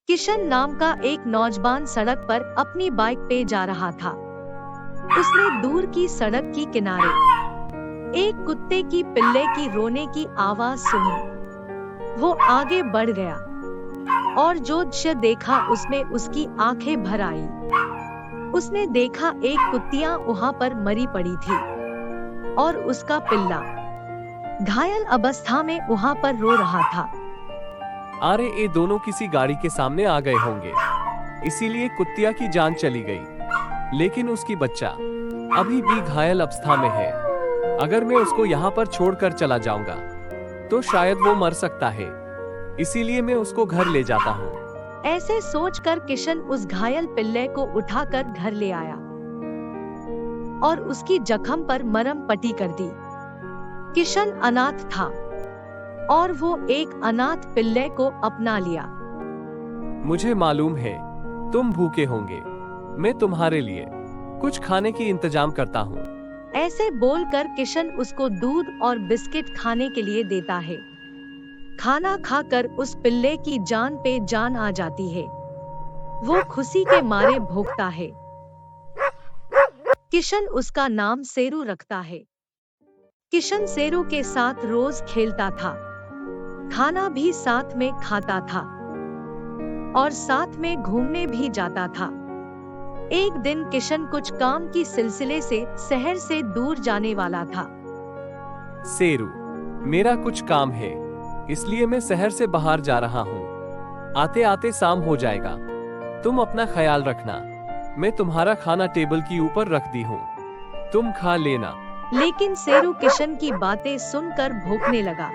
किशन नाम का एक नौजवान सड़क पर अपनी बाइक पे जा रहा था। उसने दूर की सड़क की किनारे एक कुत्ते की पिल्ले की रोने की आवाज सुनी। वो आगे बढ़ गया और जो दृश्य देखा उसमें उसकी आंखें भर आई। उसने देखा एक कुत्तियां वहां पर मरी पड़ी थी और उसका पिल्ला घायल अवस्था में वहां पर रो रहा था। अरे ये दोनों किसी गाड़ी के सामने आ गए होंगे, इसीलिए कुत्तिया की जान चली गई। लेकिन उसकी बच्चा अभी भी घायल अवस्था में है। अगर मैं उसको यहाँ पर छोड़कर चला जाऊंगा तो शायद वो मर सकता है, इसीलिए मैं उसको घर ले जाता हूँ। ऐसे सोचकर किशन उस घायल पिल्ले को उठाकर घर ले आया और उसकी जख्म पर मरहम पट्टी कर दी। किशन अनाथ था और वो एक अनाथ पिल्ले को अपना लिया। मुझे मालूम है तुम भूखे होंगे, मैं तुम्हारे लिए कुछ खाने की इंतजाम करता हूँ। ऐसे बोलकर किशन उसको दूध और बिस्किट खाने के लिए देता है। खाना खाकर उस पिल्ले की जान पे जान आ जाती है। वो खुशी के मारे भौंकता है। किशन उसका नाम सेरू रखता है। किशन सेरू के साथ रोज खेलता था, खाना भी साथ में खाता था और साथ में घूमने भी जाता था। एक दिन किशन कुछ काम की सिलसिले से शहर से दूर जाने वाला था। सेरू, मेरा कुछ काम है, इसलिए मैं शहर से बाहर जा रहा हूँ। आते आते शाम हो जाएगा। तुम अपना ख्याल रखना। मैं तुम्हारा खाना टेबल की ऊपर रख दी हूँ, तुम खा लेना। लेकिन सेरू किशन की बातें सुनकर भौंकने लगा,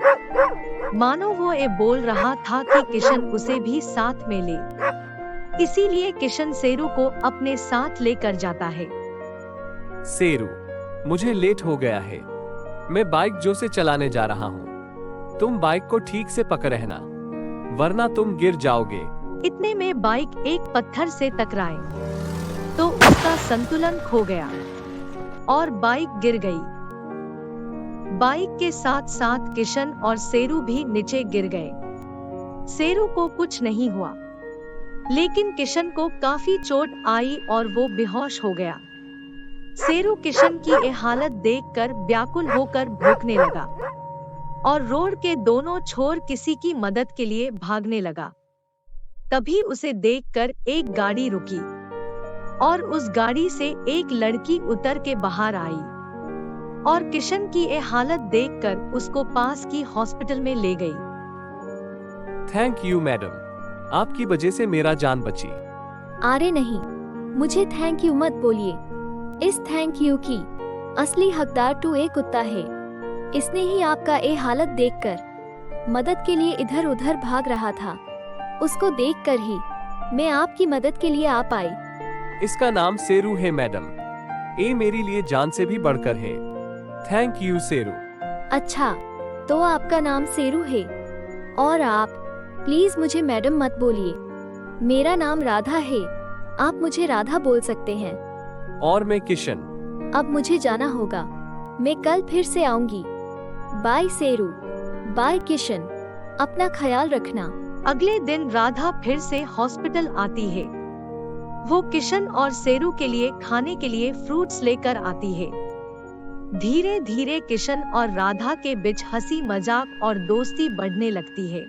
मानो वो ये बोल रहा था कि किशन उसे भी साथ में ले। इसीलिए किशन सेरू को अपने साथ लेकर जाता है। सेरू, मुझे लेट हो गया है, मैं बाइक जो से चलाने जा रहा हूँ। तुम बाइक को ठीक से पकड़ रहना, वरना तुम गिर जाओगे। इतने में बाइक एक पत्थर से टकराए तो उसका संतुलन खो गया और बाइक गिर गई। बाइक के साथ साथ किशन और सेरू भी नीचे गिर गए। सेरू को कुछ नहीं हुआ, लेकिन किशन को काफी चोट आई और वो बेहोश हो गया। सेरू किशन की ये हालत देखकर व्याकुल होकर भौंकने लगा और रोड के दोनों छोर किसी की मदद के लिए भागने लगा। तभी उसे देखकर एक गाड़ी रुकी और उस गाड़ी से एक लड़की उतर के बाहर आई और किशन की ये हालत देखकर उसको पास की हॉस्पिटल में ले गई। थैंक यू मैडम, आपकी वजह से मेरा जान बची। अरे नहीं, मुझे थैंक यू मत बोलिए। इस थैंक यू की असली हकदार तो एक कुत्ता है। इसने ही आपका ये हालत देखकर मदद के लिए इधर उधर भाग रहा था। उसको देखकर ही मैं आपकी मदद के लिए आ पाई। इसका नाम सेरू है मैडम, ये मेरे लिए जान से भी बढ़कर है। थैंक यू सेरू। अच्छा, तो आपका नाम सेरू है और आप प्लीज मुझे मैडम मत बोलिए। मेरा नाम राधा है, आप मुझे राधा बोल सकते हैं। और मैं किशन। अब मुझे जाना होगा, मैं कल फिर से आऊंगी। बाय सेरू, बाय किशन, अपना ख्याल रखना। अगले दिन राधा फिर से हॉस्पिटल आती है। वो किशन और सेरू के लिए खाने के लिए फ्रूट्स लेकर आती है। धीरे धीरे किशन और राधा के बीच हंसी मजाक और दोस्ती बढ़ने लगती है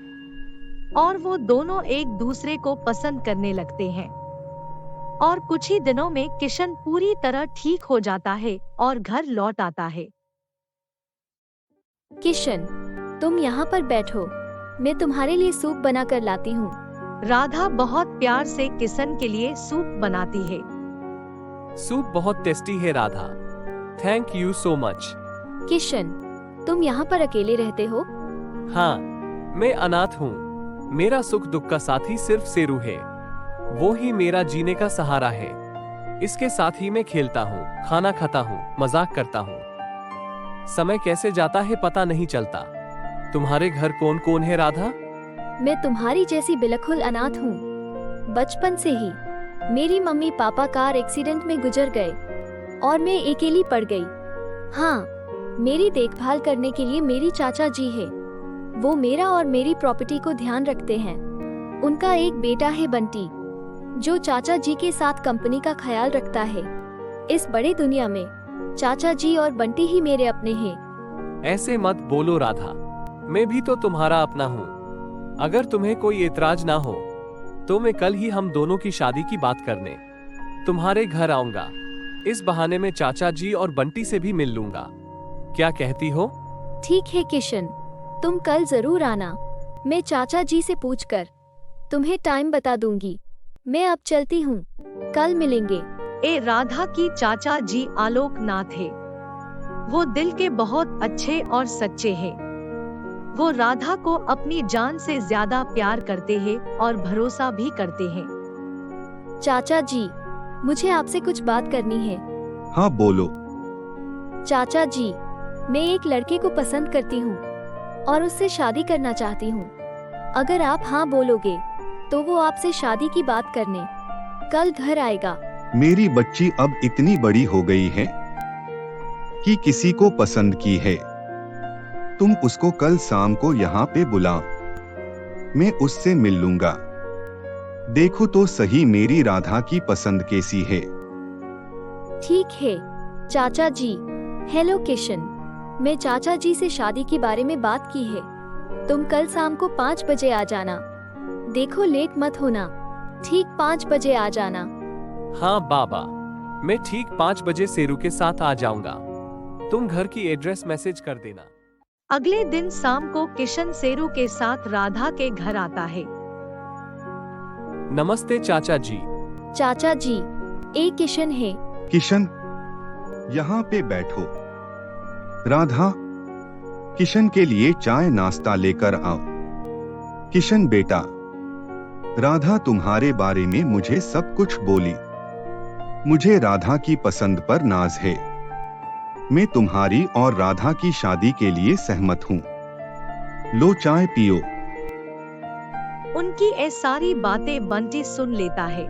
और वो दोनों एक दूसरे को पसंद करने लगते हैं। और कुछ ही दिनों में किशन पूरी तरह ठीक हो जाता है और घर लौट आता है। किशन, तुम यहाँ पर बैठो, मैं तुम्हारे लिए सूप बना कर लाती हूँ। राधा बहुत प्यार से किशन के लिए सूप बनाती है। सूप बहुत टेस्टी है Radha, thank you so much. Kishan, तुम यहाँ पर अकेले रहते हो? हाँ, मैं अनाथ हूँ। मेरा सुख दुख का साथी सिर्फ सेरू है, वो ही मेरा जीने का सहारा है। इसके साथ ही मैं खेलता हूँ, खाना खाता हूँ, मजाक करता हूँ। समय कैसे जाता है पता नहीं चलता। तुम्हारे घर कौन कौन है राधा? मैं तुम्हारी जैसी बिल्कुल अनाथ हूँ। बचपन से ही मेरी मम्मी पापा कार एक्सीडेंट में गुजर गए और मैं अकेली पड़ गई। हाँ, मेरी देखभाल करने के लिए मेरी चाचा जी है। वो मेरा और मेरी प्रॉपर्टी को ध्यान रखते हैं। उनका एक बेटा है बंटी, जो चाचा जी के साथ कंपनी का ख्याल रखता है। इस बड़ी दुनिया में चाचा जी और बंटी ही मेरे अपने हैं। ऐसे मत बोलो राधा, मैं भी तो तुम्हारा अपना हूँ। अगर तुम्हें कोई एतराज ना हो तो मैं कल ही हम दोनों की शादी की बात करने तुम्हारे घर आऊंगा। इस बहाने में चाचा जी और बंटी से भी मिल लूंगा। क्या कहती हो? ठीक है किशन, तुम कल जरूर आना। मैं चाचा जी से पूछकर तुम्हें टाइम बता दूंगी। मैं अब चलती हूँ, कल मिलेंगे। ए राधा की चाचा जी आलोकनाथ है। वो दिल के बहुत अच्छे और सच्चे हैं। वो राधा को अपनी जान से ज्यादा प्यार करते हैं और भरोसा भी करते हैं। चाचा जी, मुझे आपसे कुछ बात करनी है। हाँ बोलो। चाचा जी, मैं एक लड़के को पसंद करती हूँ और उससे शादी करना चाहती हूँ। अगर आप हाँ बोलोगे तो वो आपसे शादी की बात करने कल घर आएगा। मेरी बच्ची अब इतनी बड़ी हो गई है कि किसी को पसंद की है। तुम उसको कल शाम को यहाँ पे बुलाओ, मैं उससे मिल लूंगा। देखो तो सही मेरी राधा की पसंद कैसी है। ठीक है चाचा जी। हेलो किशन, मैं चाचा जी से शादी के बारे में बात की है। तुम कल शाम को 5 बजे आ जाना। देखो लेट मत होना, ठीक 5 बजे आ जाना। हाँ बाबा, मैं ठीक 5 बजे सेरू के साथ आ जाऊंगा। तुम घर की एड्रेस मैसेज कर देना। अगले दिन शाम को किशन सेरू के साथ राधा के घर आता है। नमस्ते चाचा जी। चाचा जी, ए किशन है। किशन, यहाँ पे बैठो। राधा, किशन के लिए चाय नाश्ता लेकर आओ। किशन बेटा, राधा तुम्हारे बारे में मुझे सब कुछ बोली। मुझे राधा की पसंद पर नाज है। मैं तुम्हारी और राधा की शादी के लिए सहमत हूँ। लो चाय पियो। उनकी ये सारी बातें बंटी सुन लेता है।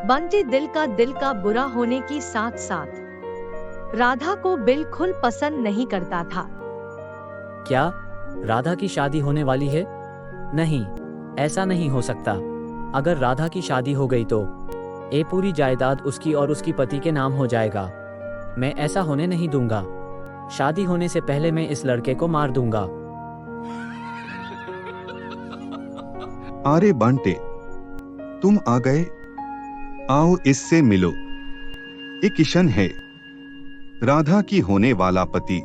बंटी दिल का बुरा होने की साथ साथ राधा को बिल्कुल पसंद नहीं करता था। क्या राधा की शादी होने वाली है? नहीं, ऐसा नहीं हो सकता। अगर राधा की शादी हो गई तो ये पूरी जायदाद उसकी और उसकी पति के नाम हो जाएगा। मैं ऐसा होने नहीं दूंगा। शादी होने से पहले मैं इस लड़के को मार दूंगा। अरे बंटे, तुम आ गए। आओ इससे मिलो। ये किशन है, राधा की होने वाला पति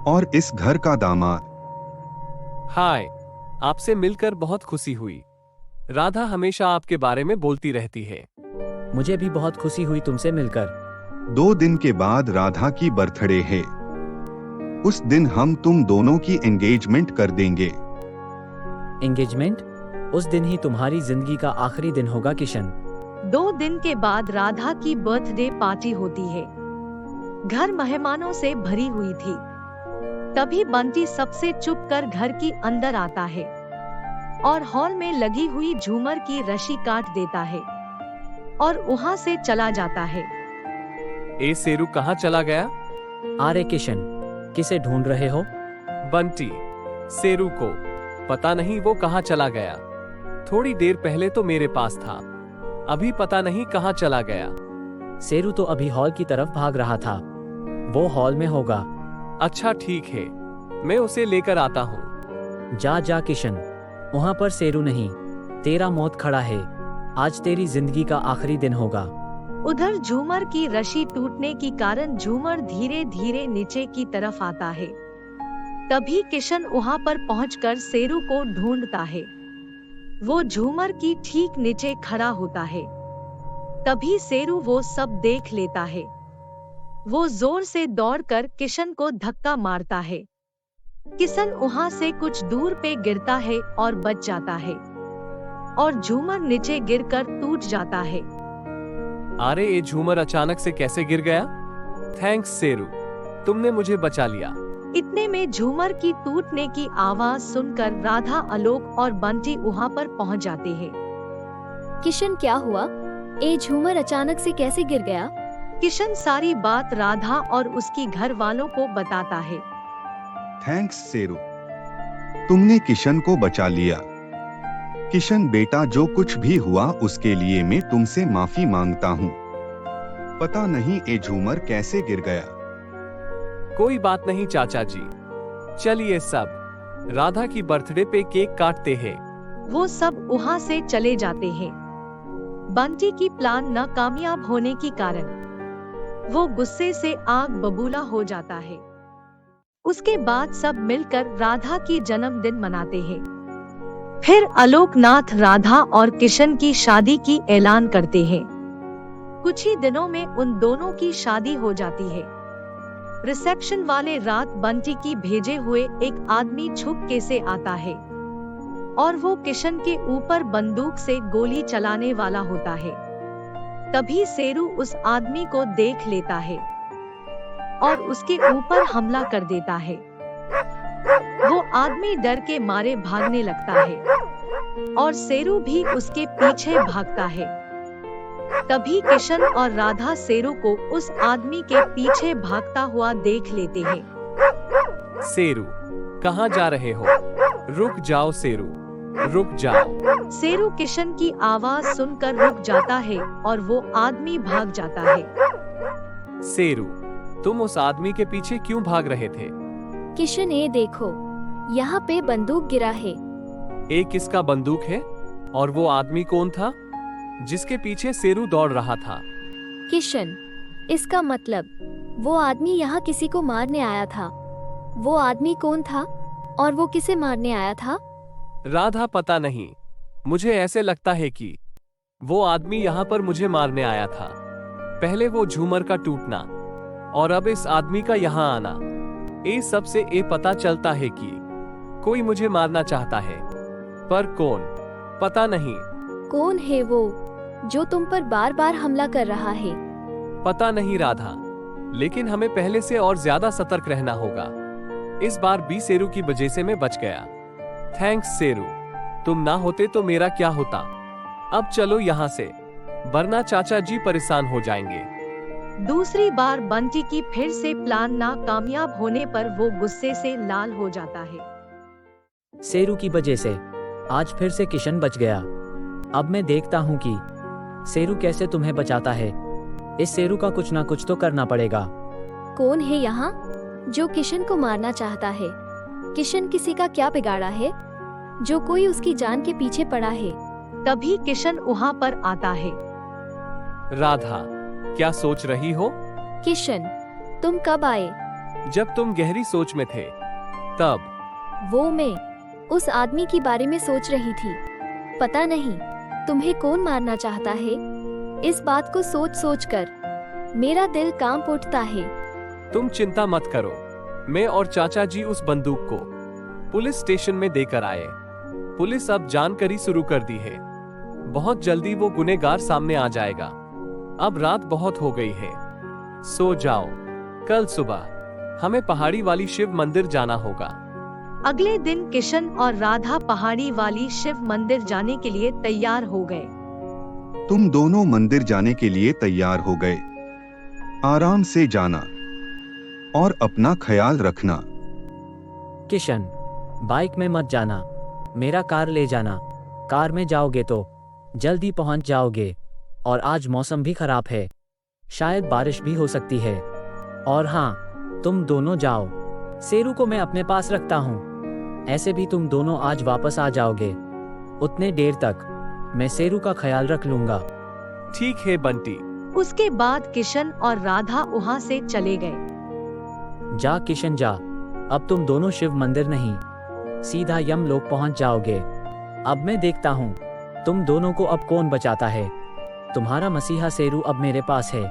और इस घर का दामाद। हाय, आपसे मिलकर बहुत खुशी हुई। राधा हमेशा आपके बारे में बोलती रहती है। मुझे भी बहुत खुशी हुई तुमसे मिलकर। 2 दिन के बाद राधा की बर्थडे है। उस दिन हम तुम दोनों की एंगेजमेंट कर देंगे। एंगेजमेंट? उस दिन ही तुम्हारी जिंदगी का आखिरी दिन होगा किशन। 2 दिन के बाद राधा की बर्थडे पार्टी होती है। घर मेहमानों से भरी हुई थी। तभी बंटी सबसे चुप कर घर की अंदर आता है और हॉल में लगी हुई झूमर की रस्सी काट देता है और वहाँ से चला जाता है। ए सेरू कहाँ चला गया? अरे किशन, किसे ढूंढ रहे हो? बंटी, सेरू को। पता नहीं वो कहाँ चला गया। थोड़ी देर पहले तो मेरे पास था, अभी पता नहीं कहाँ चला गया। सेरू तो अभी हॉल की तरफ भाग रहा था। वो हॉल में होगा। अच्छा ठीक है, मैं उसे लेकर आता हूँ। जा जा किशन, वहाँ पर सेरू नहीं, तेरा मौत खड़ा है। आज तेरी जिंदगी का आखिरी दिन होगा। उधर झूमर की रस्सी टूटने के कारण झूमर धीरे धीरे नीचे की तरफ आता है। तभी किशन वहाँ पर पहुंचकर सेरू को ढूंढता है। वो झूमर की ठीक नीचे खड़ा होता है। तभी सेरू वो सब देख लेता है। वो जोर से दौड़कर किशन को धक्का मारता है। किशन वहाँ से कुछ दूर पे गिरता है और बच जाता है और झूमर नीचे गिरकर टूट जाता है। अरे ये झूमर अचानक से कैसे गिर गया? थैंक्स सेरू, तुमने मुझे बचा लिया। इतने में झूमर की टूटने की आवाज सुनकर राधा, आलोक और बंटी वहाँ पर पहुँच जाते हैं। किशन क्या हुआ? ये झूमर अचानक से कैसे गिर गया? किशन सारी बात राधा और उसकी घर वालों को बताता है। थैंक्स सेरू, तुमने किशन को बचा लिया। किशन बेटा, जो कुछ भी हुआ उसके लिए मैं तुमसे माफी मांगता हूँ। पता नहीं ये झूमर कैसे गिर गया। कोई बात नहीं चाचा जी, चलिए सब राधा की बर्थडे पे केक काटते हैं। वो सब वहाँ से चले जाते हैं। बंटी की प्लान नाकामयाब होने के कारण वो गुस्से से आग बबूला हो जाता है। उसके बाद सब मिलकर राधा की जन्मदिन मनाते हैं। फिर आलोकनाथ राधा और किशन की शादी की ऐलान करते हैं। कुछ ही दिनों में उन दोनों की शादी हो जाती है। रिसेप्शन वाले रात बंटी की भेजे हुए एक आदमी छुपके से आता है और वो किशन के ऊपर बंदूक से गोली चलाने वाला होता है। तभी शेरू उस आदमी को देख लेता है और उसके ऊपर हमला कर देता है। वो आदमी डर के मारे भागने लगता है और शेरू भी उसके पीछे भागता है। तभी किशन और राधा शेरू को उस आदमी के पीछे भागता हुआ देख लेते हैं। शेरू, कहाँ जा रहे हो? रुक जाओ शेरू, रुक जाओ। शेरू किशन की आवाज सुनकर रुक जाता है और वो आदमी भाग जाता है। शेरू, तुम उस आदमी के पीछे क्यों भाग रहे थे? किशन, ये देखो, यहाँ पे बंदूक गिरा है। एक किसका बंदूक है? और वो आदमी कौन था जिसके पीछे शेरू दौड़ रहा था? किशन, इसका मतलब वो आदमी यहाँ किसी को मारने आया था। वो आदमी कौन था और वो किसे मारने आया था? राधा, पता नहीं, मुझे ऐसे लगता है कि वो आदमी यहाँ पर मुझे मारने आया था। पहले वो झूमर का टूटना और अब इस आदमी का यहाँ आना, ये सबसे ये पता चलता है कि कोई मुझे मारना चाहता है, पर कौन पता नहीं। कौन है वो जो तुम पर बार बार हमला कर रहा है? पता नहीं राधा, लेकिन हमें पहले से और ज्यादा सतर्क रहना होगा। इस बार भी शेरू की वजह से मैं बच गया। थैंक्स शेरू, तुम ना होते तो मेरा क्या होता। अब चलो यहाँ से, वरना चाचा जी परेशान हो जाएंगे। दूसरी बार बंटी की फिर से प्लान नाकामयाब होने पर वो गुस्से से लाल हो जाता है। शेरू की वजह से आज फिर से किशन बच गया। अब मैं देखता हूँ कि शेरू कैसे तुम्हें बचाता है। इस शेरू का कुछ ना कुछ तो करना पड़ेगा। कौन है यहाँ जो किशन को मारना चाहता है? किशन किसी का क्या बिगाड़ा है जो कोई उसकी जान के पीछे पड़ा है? तभी किशन वहाँ पर आता है। राधा, क्या सोच रही हो? किशन, तुम कब आए? जब तुम गहरी सोच में थे तब। वो मैं उस आदमी के बारे में सोच रही थी। पता नहीं तुम्हें कौन मारना चाहता है। इस बात को सोच सोच कर मेरा दिल कांप उठता है। तुम चिंता मत करो, मैं और चाचा जी उस बंदूक को पुलिस स्टेशन में देकर आए। पुलिस अब जानकारी शुरू कर दी है। बहुत जल्दी वो गुनहगार सामने आ जाएगा। अब रात बहुत हो गई है, सो जाओ। कल सुबह हमें पहाड़ी वाली शिव मंदिर जाना होगा। अगले दिन किशन और राधा पहाड़ी वाली शिव मंदिर जाने के लिए तैयार हो गए। तुम दोनों मंदिर जाने के लिए तैयार हो गए। आराम से जाना और अपना ख्याल रखना। किशन, बाइक में मत जाना, मेरा कार ले जाना। कार में जाओगे तो जल्दी पहुंच जाओगे और आज मौसम भी खराब है, शायद बारिश भी हो सकती है। और हाँ, तुम दोनों जाओ, शेरू को मैं अपने पास रखता हूँ। ऐसे भी तुम दोनों आज वापस आ जाओगे। उतने देर तक मैं शेरू का ख्याल रख लूंगा। ठीक है बंटी। उसके बाद किशन और राधा वहाँ से चले गए। जा किशन जा, अब तुम दोनों शिव मंदिर नहीं, सीधा यमलोक पहुंच जाओगे। अब मैं देखता हूँ तुम दोनों को अब कौन बचाता है। तुम्हारा मसीहा शेरू अब मेरे पास है।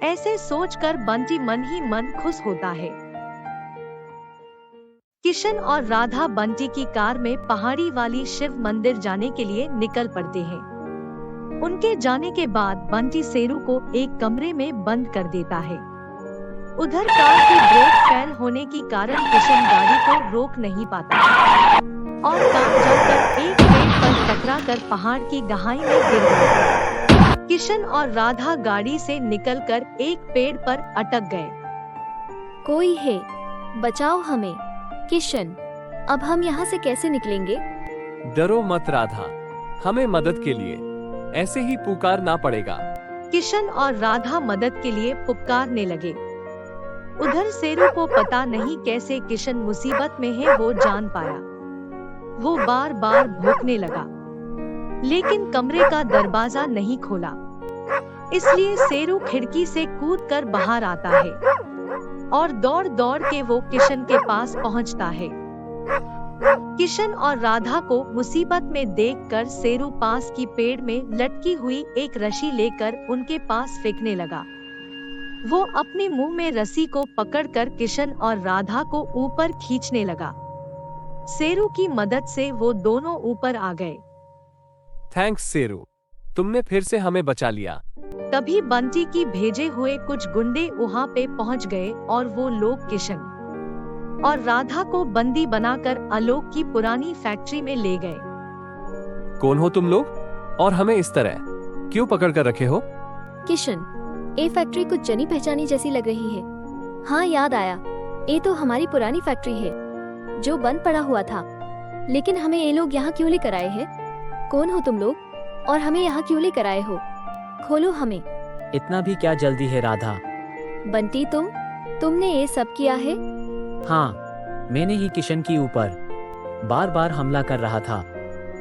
ऐसे सोचकर बंटी मन ही मन खुश होता है। किशन और राधा बंटी की कार में पहाड़ी वाली शिव मंदिर जाने के लिए निकल पड़ते हैं। उनके जाने के बाद बंटी शेरू को एक कमरे में बंद कर देता है। उधर कार की ब्रेक फेल होने के कारण किशन गाड़ी को रोक नहीं पाता और कार जाकर एक पेड़ पर टकराकर पहाड़ की गहराई में गिर गई। किशन और राधा गाड़ी से निकलकर एक पेड़ पर अटक गए। कोई है, बचाओ हमें। किशन, अब हम यहाँ से कैसे निकलेंगे? डरो मत राधा, हमें मदद के लिए ऐसे ही पुकारना पड़ेगा। किशन और राधा मदद के लिए पुकारने लगे। उधर शेरू को पता नहीं कैसे किशन मुसीबत में है वो जान पाया। वो बार बार भौंकने लगा, लेकिन कमरे का दरवाजा नहीं खोला। इसलिए शेरू खिड़की से कूदकर बाहर आता है और दौड़ दौड़ के वो किशन के पास पहुंचता है। किशन और राधा को मुसीबत में देखकर शेरू पास की पेड़ में लटकी हुई एक रस्सी लेकर उनके पास फेंकने लगा। वो अपने मुंह में रस्सी को पकड़कर किशन और राधा को ऊपर खींचने लगा। शेरू की मदद से वो दोनों ऊपर आ गए। थैंक्स शेरू, तुमने फिर से हमें बचा लिया। तभी बंटी की भेजे हुए कुछ गुंडे वहां पे पहुंच गए और वो लोग किशन और राधा को बंदी बनाकर आलोक की पुरानी फैक्ट्री में ले गए। कौन हो तुम लोग और हमें इस तरह क्यों पकड़ कर रखे हो? किशन, ये फैक्ट्री कुछ जनी पहचानी जैसी लग रही है। हाँ, याद आया, ये तो हमारी पुरानी फैक्ट्री है जो बंद पड़ा हुआ था। लेकिन हमें ये लोग यहाँ क्यों लेकर आए हैं? कौन हो तुम लोग और हमें यहाँ क्यों लेकर आए हो? खोलो हमें। इतना भी क्या जल्दी है राधा? बंटी, तुमने ये सब किया है? हाँ, मैंने ही किशन के ऊपर बार बार हमला कर रहा था।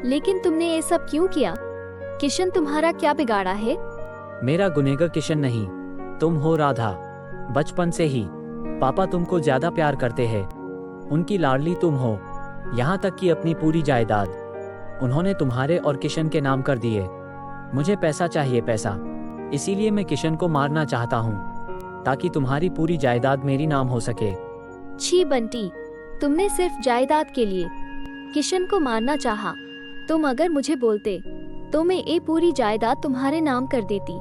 लेकिन तुमने ये सब क्यों किया? किशन तुम्हारा क्या बिगाड़ा है? मेरा गुनहगार किशन नहीं, तुम हो राधा। बचपन से ही पापा तुमको ज्यादा प्यार करते हैं, उनकी लाडली तुम हो। यहाँ तक कि अपनी पूरी जायदाद उन्होंने तुम्हारे और किशन के नाम कर दिए। मुझे पैसा चाहिए, पैसा। इसीलिए मैं किशन को मारना चाहता हूँ ताकि तुम्हारी पूरी जायदाद मेरी नाम हो सके। छी बंटी, तुमने सिर्फ जायदाद के लिए किशन को मारना चाहा। तुम अगर मुझे बोलते तो मैं ये पूरी जायदाद तुम्हारे नाम कर देती।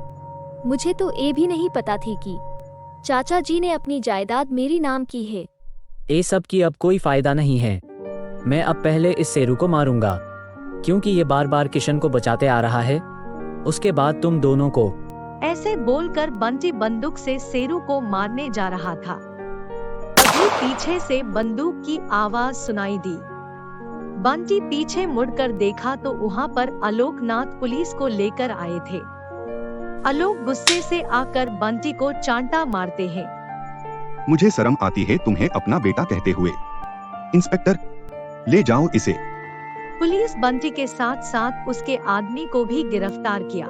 मुझे तो ये भी नहीं पता थी कि चाचा जी ने अपनी जायदाद मेरी नाम की है। ये सब की अब कोई फायदा नहीं है। मैं अब पहले इस शेरू को मारूंगा क्योंकि ये बार बार किशन को बचाते आ रहा है। उसके बाद तुम दोनों को। ऐसे बोलकर बंटी बंदूक से शेरू को मारने जा रहा था। तभी पीछे से बंदूक की आवाज सुनाई दी। बंटी पीछे मुड़कर देखा तो वहाँ पर आलोक नाथ पुलिस को लेकर आए थे। आलोक गुस्से से आकर बंटी को चांटा मारते हैं। मुझे शर्म आती है तुम्हें अपना बेटा कहते हुए। इंस्पेक्टर, ले जाओ इसे। पुलिस बंटी के साथ साथ उसके आदमी को भी गिरफ्तार किया।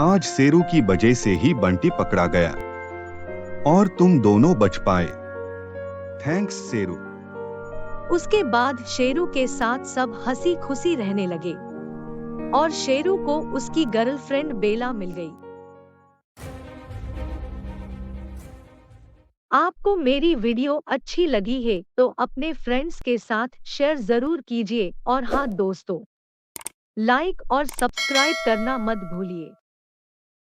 आज शेरू की वजह से ही बंटी पकड़ा गया और तुम दोनों बच पाए। थैंक्स शेरू। उसके बाद शेरू के साथ सब हंसी खुशी रहने लगे और शेरू को उसकी गर्लफ्रेंड बेला मिल गई। आपको मेरी वीडियो अच्छी लगी है तो अपने फ्रेंड्स के साथ शेयर जरूर कीजिए और हाँ दोस्तों, लाइक और सब्सक्राइब करना मत भूलिए।